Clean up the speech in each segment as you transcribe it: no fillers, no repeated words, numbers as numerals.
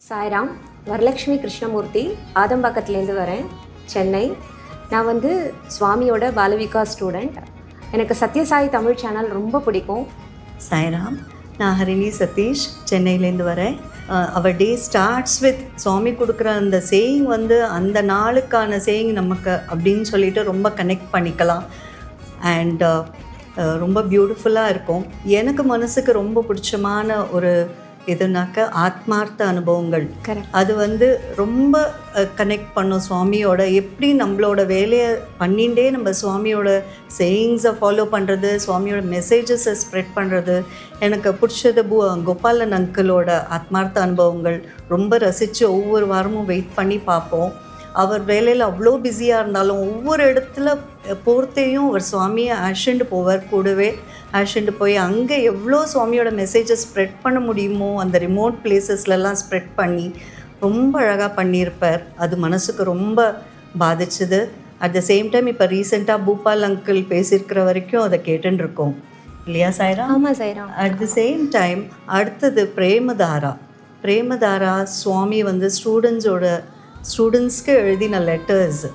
சாய்ராம், வரலக்ஷ்மி கிருஷ்ணமூர்த்தி, ஆதம்பாக்கத்துலேருந்து வரேன், சென்னை. நான் வந்து சுவாமியோட பாலவிகா ஸ்டூடெண்ட். எனக்கு சத்யசாய் தமிழ் சேனல் ரொம்ப பிடிக்கும். சாய்ராம், நான் ஹரிணி சதீஷ், சென்னையிலேருந்து வரேன். அவர் டே ஸ்டார்ட்ஸ் வித் சுவாமி கொடுக்குற அந்த சேயிங் வந்து அந்த நாளுக்கான சேயிங் நமக்கு அப்படின்னு சொல்லிட்டு ரொம்ப கனெக்ட் பண்ணிக்கலாம். அண்ட் ரொம்ப பியூட்டிஃபுல்லாக இருக்கும். எனக்கு மனசுக்கு ரொம்ப பிடிச்சமான ஒரு எதுனாக்க ஆத்மார்த்த அனுபவங்கள். அது வந்து ரொம்ப கனெக்ட் பண்ணும் சுவாமியோட. எப்படி நம்மளோட வேலையை பண்ணிகிட்டே நம்ம சுவாமியோட சேயிங்ஸை ஃபாலோ பண்ணுறது, சுவாமியோட மெசேஜஸை ஸ்ப்ரெட் பண்ணுறது. எனக்கு பிடிச்சது கோபாலன் அங்கிளோட ஆத்மார்த்த அனுபவங்கள் ரொம்ப ரசித்து ஒவ்வொரு வாரமும் வெயிட் பண்ணி பார்ப்போம். அவர் வேலையில் அவ்வளோ பிஸியாக இருந்தாலும் ஒவ்வொரு இடத்துல போகிறதையும் அவர் சுவாமியை ஆஷண்டு போவார். கூடவே ஆஷண்டு போய் அங்கே எவ்வளோ சுவாமியோட மெசேஜை ஸ்ப்ரெட் பண்ண முடியுமோ அந்த ரிமோட் பிளேசஸ்லலாம் ஸ்ப்ரெட் பண்ணி ரொம்ப அழகாக பண்ணியிருப்பார். அது மனசுக்கு ரொம்ப பாதிச்சுது. அட் த சேம் டைம் இப்போ ரீசெண்டாக பூபால் அங்கிள் பேசியிருக்கிற வரைக்கும் அதை கேட்டுருக்கோம் இல்லையா சாய்ராம்? ஆமாம் Sairam. At the same time அடுத்தது பிரேமதாரா சுவாமி வந்து ஸ்டூடெண்ட்ஸ்க்கு எழுதின லெட்டர்ஸ்,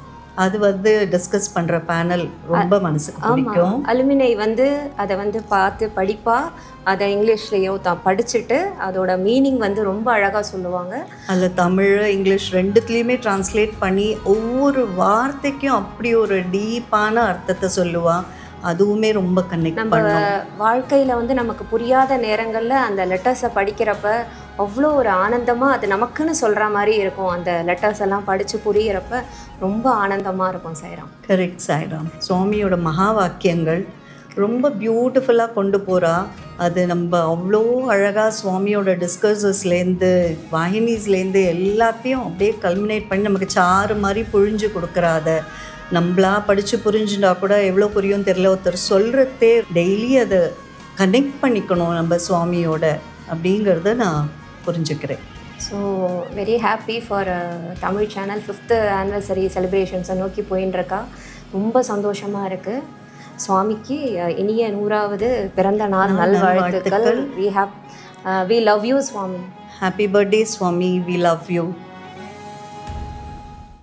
அது வந்து டிஸ்கஸ் பண்ணுற பேனல் ரொம்ப மனசுக்கு பிடிக்கும். அலுமினை வந்து அதை வந்து பார்த்து படிப்பா, அதை இங்கிலீஷ்லேயோ படிச்சுட்டு அதோட மீனிங் வந்து ரொம்ப அழகாக சொல்லுவாங்க. அதில் தமிழ் இங்கிலீஷ் ரெண்டுத்துலேயுமே டிரான்ஸ்லேட் பண்ணி ஒவ்வொரு வார்த்தைக்கும் அப்படி ஒரு டீப்பான அர்த்தத்தை சொல்லுவாள். அதுவுமே ரொம்ப கனெக்ட் பண்ணும். நம்ம வாழ்க்கையில் வந்து நமக்கு புரியாத நேரங்களில் அந்த லெட்டர்ஸை படிக்கிறப்ப அவ்வளோ ஒரு ஆனந்தமாக அது நமக்குன்னு சொல்கிற மாதிரி இருக்கும். அந்த லெட்டர்ஸ் எல்லாம் படித்து புரிகிறப்ப ரொம்ப ஆனந்தமாக இருக்கும் சாய்ராம். கரெக்ட் சாய்ராம். சுவாமியோட மகா வாக்கியங்கள் ரொம்ப பியூட்டிஃபுல்லாக கொண்டு போகிறா. அது நம்ம அவ்வளோ அழகாக சுவாமியோட டிஸ்கர்சஸ்லேருந்து வாகினிஸ்லேருந்து எல்லாத்தையும் அப்படியே கல்மினேட் பண்ணி நமக்கு சாறு மாதிரி புழிஞ்சு கொடுக்குறா. அதை நம்மளா படித்து புரிஞ்சுட்டா கூட எவ்வளோ புரியும் தெரியல. ஒருத்தர் சொல்கிறதே டெய்லி அதை கனெக்ட் பண்ணிக்கணும் நம்ம சுவாமியோட அப்படிங்கிறத நான் புரிஞ்சுக்கிறேன். So very happy for Tamil channel 5th anniversary செலிப்ரேஷன்ஸை நோக்கி போயின்ட்டுருக்கா. ரொம்ப சந்தோஷமாக இருக்குது. சுவாமிக்கு இனிய 100வது பிறந்த நாள் நல்வாழ்த்துக்கள். We love you Swami. Happy birthday Swami. We love you.